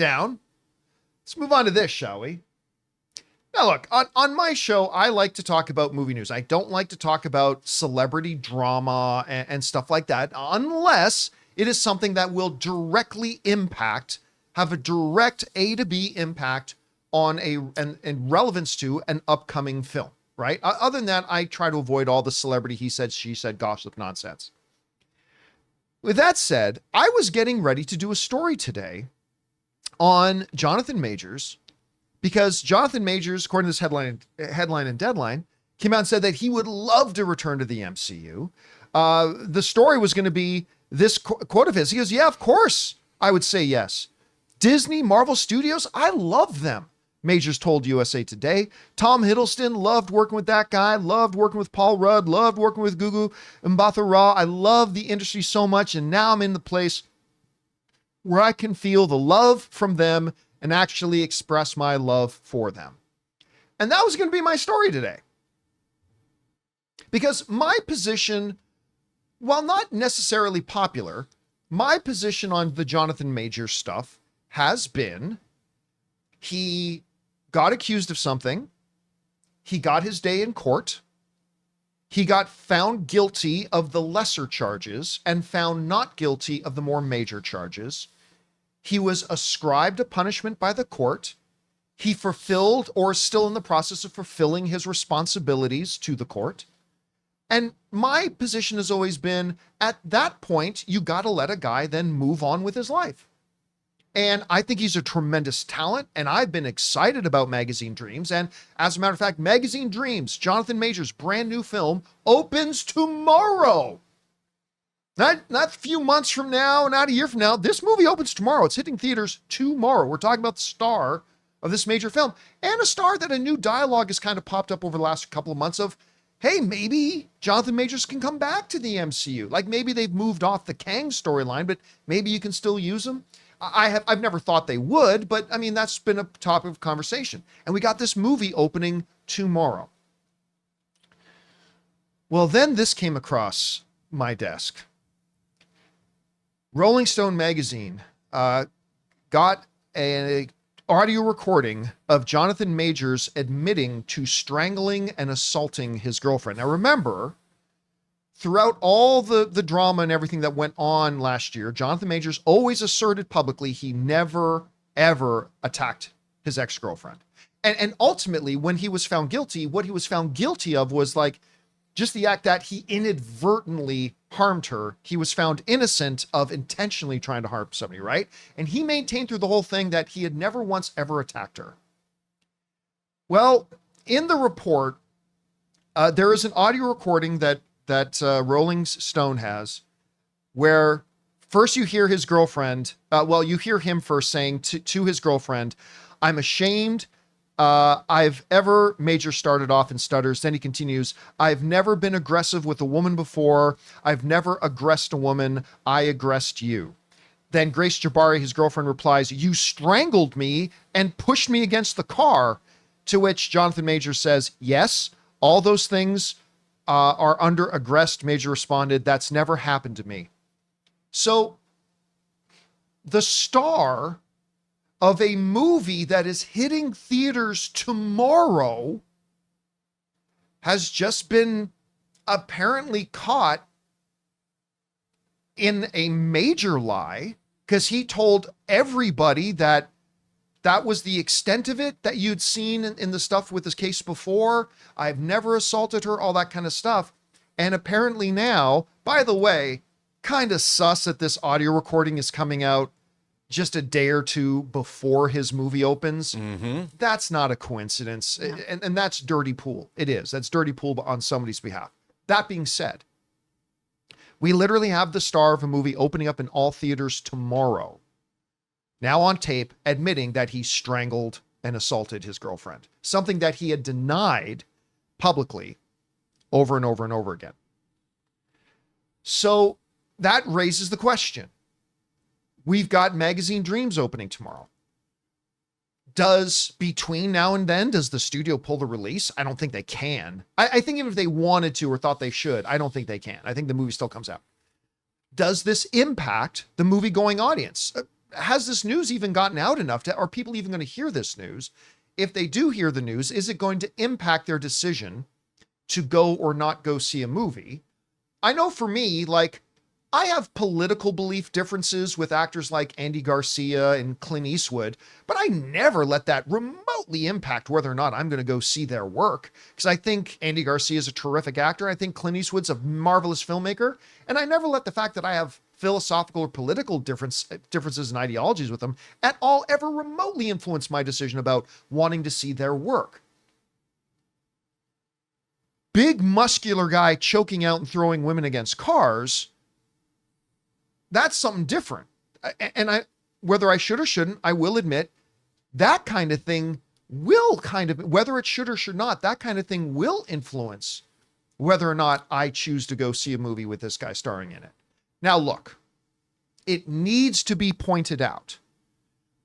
down. Let's move on to this, shall we? Now, look, on my show, I like to talk about movie news. I don't like to talk about celebrity drama and stuff like that, unless it is something that will directly impact, have a direct A to B impact on and relevance to an upcoming film, right? Other than that, I try to avoid all the celebrity he said, she said gossip nonsense. With that said, I was getting ready to do a story today on Jonathan Majors, because Jonathan Majors, according to this headline and Deadline, came out and said that he would love to return to the MCU. The story was going to be this quote of his. He goes, yeah, of course, I would say yes. Disney, Marvel Studios, I love them. Majors told USA Today. Tom Hiddleston, loved working with that guy, loved working with Paul Rudd, loved working with Gugu Mbatha-Raw. I love the industry so much, and now I'm in the place where I can feel the love from them and actually express my love for them. And that was going to be my story today. Because my position, while not necessarily popular, my position on the Jonathan Majors stuff has been, he got accused of something. He got his day in court. He got found guilty of the lesser charges and found not guilty of the more major charges. He was ascribed a punishment by the court. He fulfilled or is still in the process of fulfilling his responsibilities to the court. And my position has always been, at that point, you got to let a guy then move on with his life. And I think he's a tremendous talent, and I've been excited about Magazine Dreams. And as a matter of fact, Magazine Dreams, Jonathan Majors' brand new film, opens tomorrow. Not a few months from now, not a year from now. This movie opens tomorrow. It's hitting theaters tomorrow. We're talking about the star of this major film, and a star that a new dialogue has kind of popped up over the last couple of months of, hey, maybe Jonathan Majors can come back to the MCU. Like maybe they've moved off the Kang storyline, but maybe you can still use him. I've never thought they would, but I mean, that's been a topic of conversation. And we got this movie opening tomorrow. Well, then this came across my desk. Rolling Stone magazine got an audio recording of Jonathan Majors admitting to strangling and assaulting his girlfriend. Now remember, throughout all the drama and everything that went on last year, Jonathan Majors always asserted publicly he never, ever attacked his ex-girlfriend. And ultimately, when he was found guilty, what he was found guilty of was like just the act that he inadvertently harmed her. He was found innocent of intentionally trying to harm somebody, right? And he maintained through the whole thing that he had never once ever attacked her. Well, in the report, there is an audio recording that Rolling Stone has, where first you hear his girlfriend, you hear him first saying to his girlfriend, I'm ashamed. Major started off and stutters. Then he continues, I've never been aggressive with a woman before. I've never aggressed a woman. I aggressed you. Then Grace Jabari, his girlfriend, replies, you strangled me and pushed me against the car. To which Jonathan Major says, yes, all those things are under aggressed. Major responded, that's never happened to me. So the star of a movie that is hitting theaters tomorrow has just been apparently caught in a major lie, because he told everybody that that was the extent of it that you'd seen in the stuff with this case before. I've never assaulted her, all that kind of stuff. And apparently now, by the way, kind of sus that this audio recording is coming out just a day or two before his movie opens. Mm-hmm. That's not a coincidence. No. And that's dirty pool. It is. That's dirty pool on somebody's behalf. That being said, we literally have the star of a movie opening up in all theaters tomorrow, now on tape, admitting that he strangled and assaulted his girlfriend, something that he had denied publicly over and over and over again. So that raises the question. We've got Magazine Dreams opening tomorrow. Between now and then, does the studio pull the release? I don't think they can. I think even if they wanted to or thought they should, I don't think they can. I think the movie still comes out. Does this impact the movie-going audience? has this news even gotten out enough are people even going to hear this news? If they do hear the news, is it going to impact their decision to go or not go see a movie? I know for me, like, I have political belief differences with actors like Andy Garcia and Clint Eastwood, but I never let that remotely impact whether or not I'm going to go see their work, because I think Andy Garcia is a terrific actor. I think Clint Eastwood's a marvelous filmmaker, and I never let the fact that I have philosophical or political differences and ideologies with them at all ever remotely influence my decision about wanting to see their work. Big muscular guy choking out and throwing women against cars, that's something different. And whether I should or shouldn't, I will admit that kind of thing will whether it should or should not, that kind of thing will influence whether or not I choose to go see a movie with this guy starring in it. Now, look, it needs to be pointed out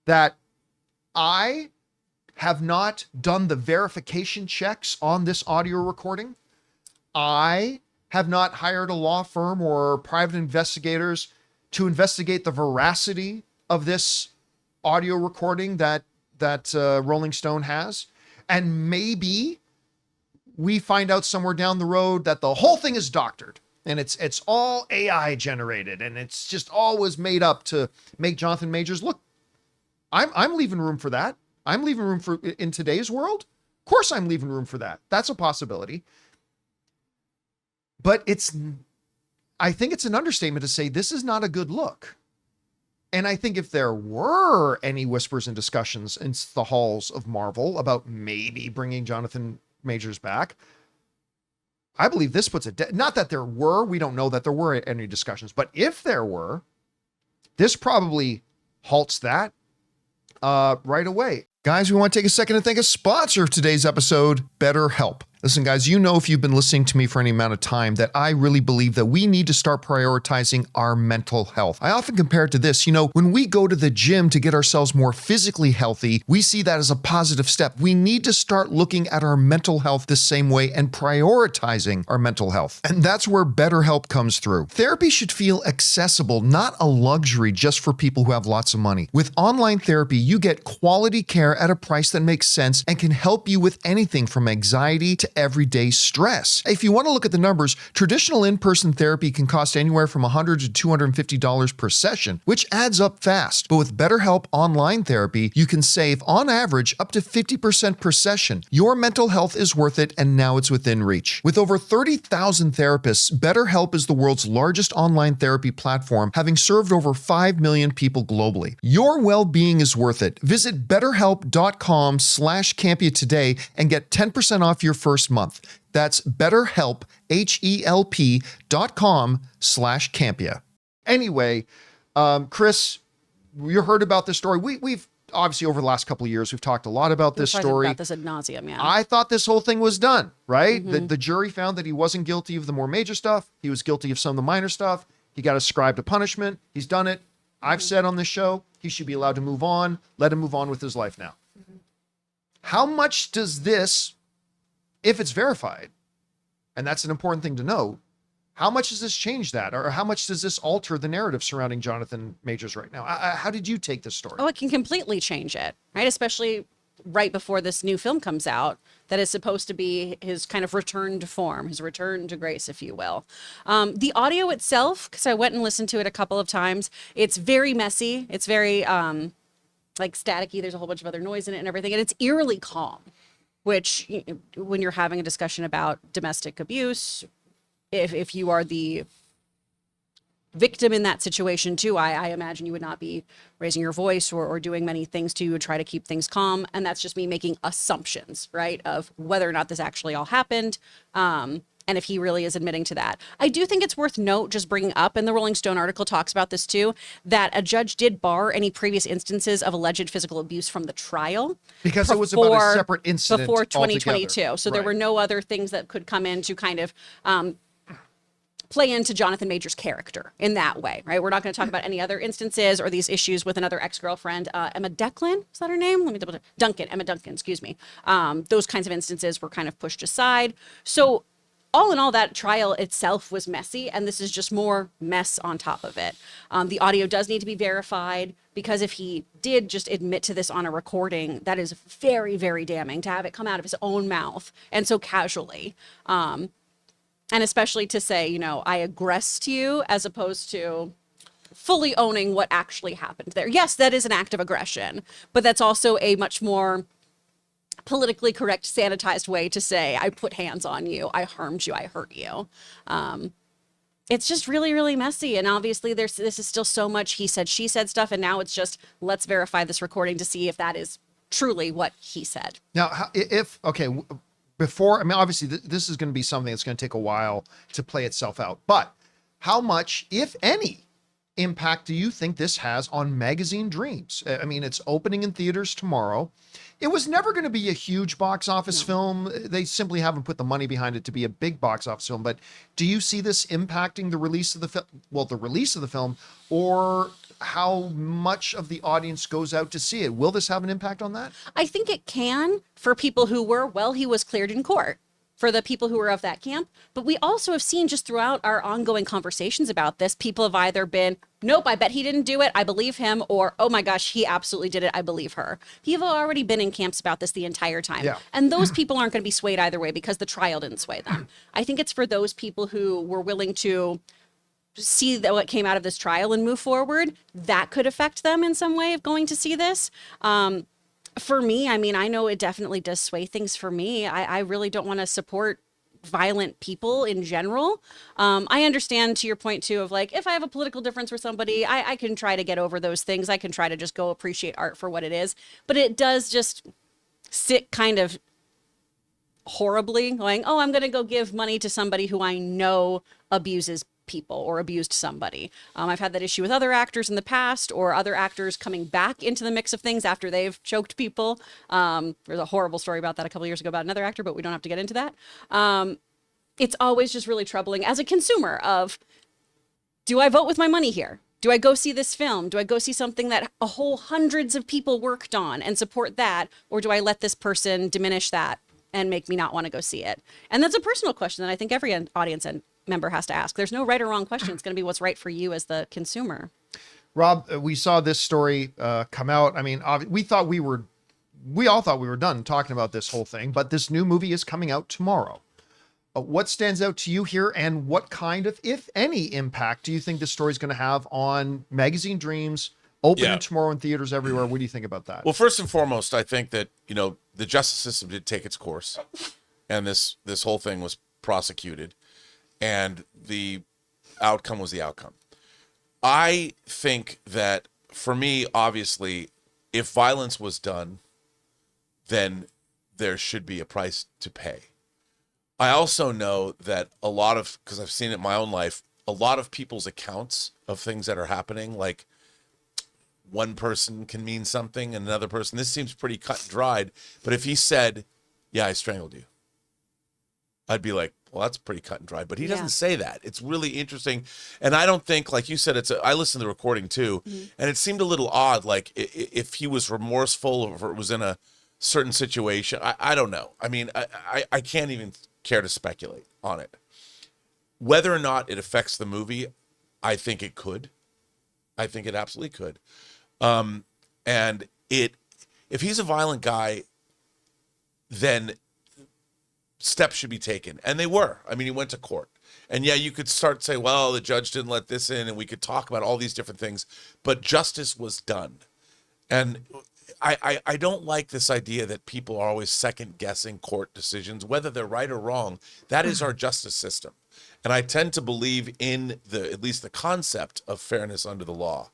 that I have not done the verification checks on this audio recording. I have not hired a law firm or private investigators to investigate the veracity of this audio recording that Rolling Stone has. And maybe we find out somewhere down the road that the whole thing is doctored and it's all AI generated and it's just always made up to make Jonathan Majors look. I'm leaving room for that. I'm leaving room for, in today's world, of course I'm leaving room for that. That's a possibility. But I think it's an understatement to say this is not a good look. And I think if there were any whispers and discussions in the halls of Marvel about maybe bringing Jonathan Majors back, I believe this puts not that there were, we don't know that there were any discussions, but if there were, this probably halts that right away. Guys, we want to take a second to thank a sponsor of today's episode, BetterHelp. Listen, guys, you know if you've been listening to me for any amount of time that I really believe that we need to start prioritizing our mental health. I often compare it to this. You know, when we go to the gym to get ourselves more physically healthy, we see that as a positive step. We need to start looking at our mental health the same way and prioritizing our mental health. And that's where BetterHelp comes through. Therapy should feel accessible, not a luxury just for people who have lots of money. With online therapy, you get quality care at a price that makes sense and can help you with anything from anxiety to everyday stress. If you want to look at the numbers, traditional in-person therapy can cost anywhere from $100 to $250 per session, which adds up fast. But with BetterHelp online therapy, you can save on average up to 50% per session. Your mental health is worth it, and now it's within reach. With over 30,000 therapists, BetterHelp is the world's largest online therapy platform, having served over 5 million people globally. Your well-being is worth it. Visit BetterHelp.com/Campea today and get 10% off your first month. That's BetterHelp, HELP.com/Campea. Anyway, Chris, you heard about this story. We've obviously over the last couple of years, we've talked a lot about this story. About this ad nauseum, yeah. I thought this whole thing was done, right? Mm-hmm. The jury found that he wasn't guilty of the more major stuff. He was guilty of some of the minor stuff. He got ascribed a punishment. He's done it. I've said on this show, he should be allowed to move on. Let him move on with his life now. Mm-hmm. How much does this, if it's verified, and that's an important thing to know, how much does this change that? Or how much does this alter the narrative surrounding Jonathan Majors right now? How did you take this story? Oh, it can completely change it, right? Especially right before this new film comes out that is supposed to be his kind of return to form, his return to grace, if you will. The audio itself, because I went and listened to it a couple of times, it's very messy. It's very like staticky. There's a whole bunch of other noise in it and everything. And it's eerily calm, which when you're having a discussion about domestic abuse, if you are the victim in that situation too, I imagine you would not be raising your voice or doing many things to try to keep things calm. And that's just me making assumptions, right, of whether or not this actually all happened. And if he really is admitting to that. I do think it's worth note, just bringing up, and the Rolling Stone article talks about this too, that a judge did bar any previous instances of alleged physical abuse from the trial. Because it was about a separate incident before 2022. Altogether. So there were no other things that could come in to kind of play into Jonathan Majors' character in that way, right? We're not going to talk about any other instances or these issues with another ex-girlfriend, Emma Declan, is that her name? Let me double check. Emma Duncan, excuse me. Those kinds of instances were kind of pushed aside. So all in all, that trial itself was messy, and this is just more mess on top of it. The audio does need to be verified, because if he did just admit to this on a recording, that is very, very damning to have it come out of his own mouth and so casually. And especially to say, you know, I aggressed you, as opposed to fully owning what actually happened there. Yes, that is an act of aggression, but that's also a much more politically correct, sanitized way to say, I put hands on you, I harmed you, I hurt you. It's just really, really messy. And obviously this is still so much he said, she said stuff. And now it's just, let's verify this recording to see if that is truly what he said. Now, before, I mean, obviously this is going to be something that's going to take a while to play itself out, but how much, if any, impact do you think this has on Magazine Dreams? I mean, it's opening in theaters tomorrow. It was never going to be a huge box office film. They simply haven't put the money behind it to be a big box office film. But do you see this impacting the release of the film? Well, the release of the film, or how much of the audience goes out to see it? Will this have an impact on that? I think it can, for people who were, well, he was cleared in court, for the people who were of that camp. But we also have seen, just throughout our ongoing conversations about this, people have either been, nope, I bet he didn't do it, I believe him, or, oh my gosh, he absolutely did it, I believe her. People have already been in camps about this the entire time. Yeah. And those people aren't going to be swayed either way, because the trial didn't sway them. I think it's for those people who were willing to see that what came out of this trial and move forward, that could affect them in some way of going to see this. For me, I mean, I know it definitely does sway things for me. I really don't want to support violent people in general. I understand, to your point too, of like, if I have a political difference with somebody, I can try to get over those things. I can try to just go appreciate art for what it is. But it does just sit kind of horribly, going, oh, I'm going to go give money to somebody who I know abuses people or abused somebody. I've had that issue with other actors in the past, or other actors coming back into the mix of things after they've choked people. There's a horrible story about that a couple years ago about another actor, but we don't have to get into that. It's always just really troubling as a consumer of, do I vote with my money here? Do I go see this film? Do I go see something that a whole hundreds of people worked on and support that? Or do I let this person diminish that and make me not want to go see it? And that's a personal question that I think every audience member has to ask. There's no right or wrong question. It's going to be what's right for you as the consumer. Rob, we saw this story come out. I mean, we all thought we were done talking about this whole thing, but this new movie is coming out tomorrow. What stands out to you here, and what kind of, if any, impact do you think this story is going to have on Magazine Dreams, opening tomorrow in theaters everywhere? What do you think about that? Well, first and foremost, I think that, you know, the justice system did take its course, and this whole thing was prosecuted, and the outcome was the outcome. I think that, for me, obviously, if violence was done, then there should be a price to pay. I also know that a lot of, because I've seen it in my own life, a lot of people's accounts of things that are happening, like one person can mean something and another person, this seems pretty cut and dried, but if he said, yeah, I strangled you, I'd be like, well, that's pretty cut and dry. But he doesn't say that. It's really interesting. And I don't think, like you said, I listened to the recording too, and it seemed a little odd, like if he was remorseful or if it was in a certain situation. I don't know. I mean, I can't even care to speculate on it. Whether or not it affects the movie, I think it could. I think it absolutely could. And if he's a violent guy, then steps should be taken. And they were. I mean, he went to court. And yeah, you could start to say, well, the judge didn't let this in, and we could talk about all these different things, but justice was done. And I don't like this idea that people are always second guessing court decisions, whether they're right or wrong. That is our justice system. And I tend to believe in at least the concept of fairness under the law.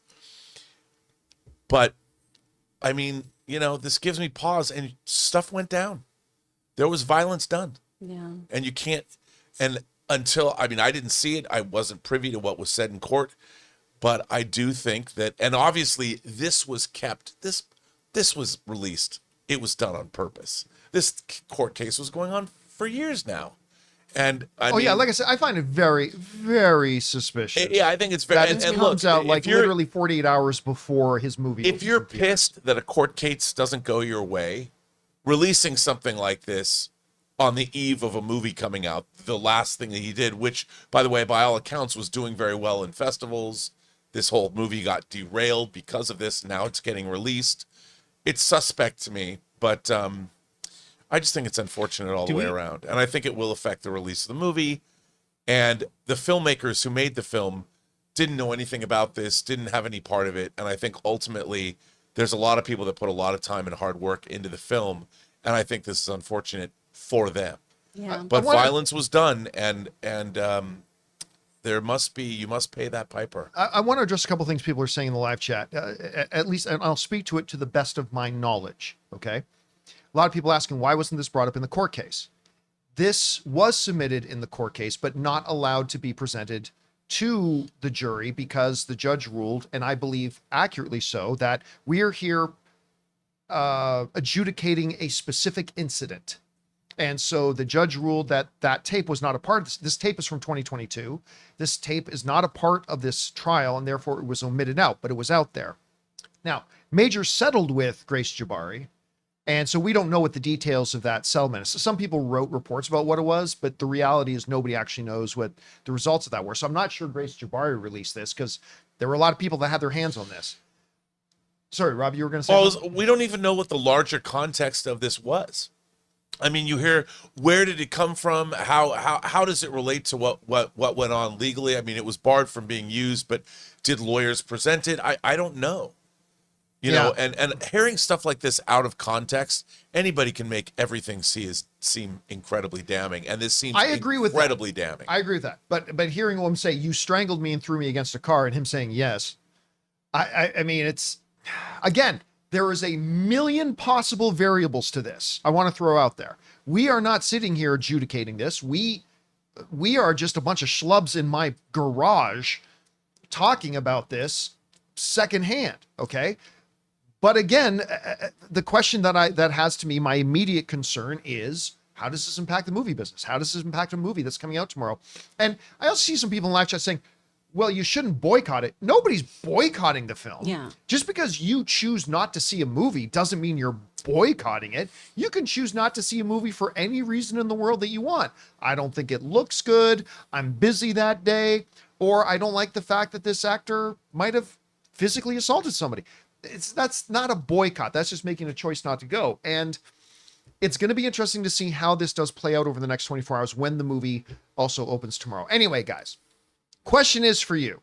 But I mean, you know, this gives me pause, and stuff went down. There was violence done. Yeah. And you can't, and until, I mean, I didn't see it. I wasn't privy to what was said in court, but I do think that, and obviously this was kept, this was released. It was done on purpose. This court case was going on for years now. And I mean, yeah, like I said, I find it very, very suspicious. Yeah, I think it's very, and comes out like literally 48 hours before his movie. If you're pissed that a court case doesn't go your way, releasing something like this on the eve of a movie coming out, the last thing that he did, which, by the way, by all accounts, was doing very well in festivals. This whole movie got derailed because of this. Now it's getting released. It's suspect to me, but I just think it's unfortunate all the way around. And I think it will affect the release of the movie. And the filmmakers who made the film didn't know anything about this, didn't have any part of it. And I think ultimately there's a lot of people that put a lot of time and hard work into the film. And I think this is unfortunate for them. Yeah. But violence was done, and you must pay that piper. I want to address a couple things people are saying in the live chat, at least, and I'll speak to it to the best of my knowledge. Okay. A lot of people asking, why wasn't this brought up in the court case? This was submitted in the court case, but not allowed to be presented to the jury because the judge ruled, and I believe accurately so, that we are here adjudicating a specific incident. And so the judge ruled that that tape was not a part of this. This tape is from 2022. This tape is not a part of this trial, and therefore it was omitted out, but it was out there. Now, Major settled with Grace Jabari, and so we don't know what the details of that settlement is. So some people wrote reports about what it was, but the reality is nobody actually knows what the results of that were. So I'm not sure Grace Jabari released this because there were a lot of people that had their hands on this. Sorry, Rob, you were going to say Well, we don't even know what the larger context of this was. I mean, you hear, where did it come from? How does it relate to what went on legally? I mean, it was barred from being used, but did lawyers present it? I don't know. You know, and hearing stuff like this out of context, anybody can make everything seem incredibly damning. And this seems incredibly damning. I agree with that. But hearing him say, you strangled me and threw me against a car, and him saying yes, I mean, it's, again, there is a million possible variables to this I want to throw out there. We are not sitting here adjudicating this. We are just a bunch of schlubs in my garage talking about this secondhand, okay? But again, the question that has to me, my immediate concern is, how does this impact the movie business? How does this impact a movie that's coming out tomorrow? And I also see some people in live chat saying, well, you shouldn't boycott it. Nobody's boycotting the film. Yeah. Just because you choose not to see a movie doesn't mean you're boycotting it. You can choose not to see a movie for any reason in the world that you want. I don't think it looks good. I'm busy that day. Or I don't like the fact that this actor might have physically assaulted somebody. That's not a boycott. That's just making a choice not to go. And it's going to be interesting to see how this does play out over the next 24 hours when the movie also opens tomorrow. Anyway, guys, question is for you.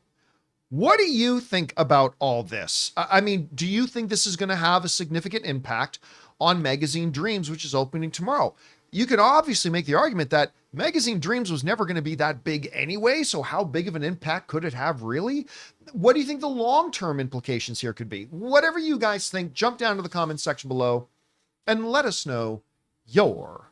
What do you think about all this? I mean, do you think this is going to have a significant impact on Magazine Dreams, which is opening tomorrow? You could obviously make the argument that Magazine Dreams was never going to be that big anyway, so how big of an impact could it have really? What do you think the long-term implications here could be? Whatever you guys think, jump down to the comments section below and let us know your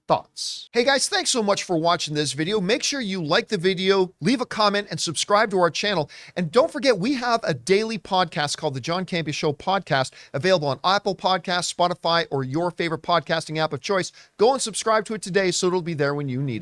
thoughts. Hey guys, thanks so much for watching this video. Make sure you like the video, leave a comment, and subscribe to our channel. And don't forget, we have a daily podcast called the John Campea Show podcast, available on Apple Podcasts, Spotify, or your favorite podcasting app of choice. Go and subscribe to it today so it'll be there when you need it.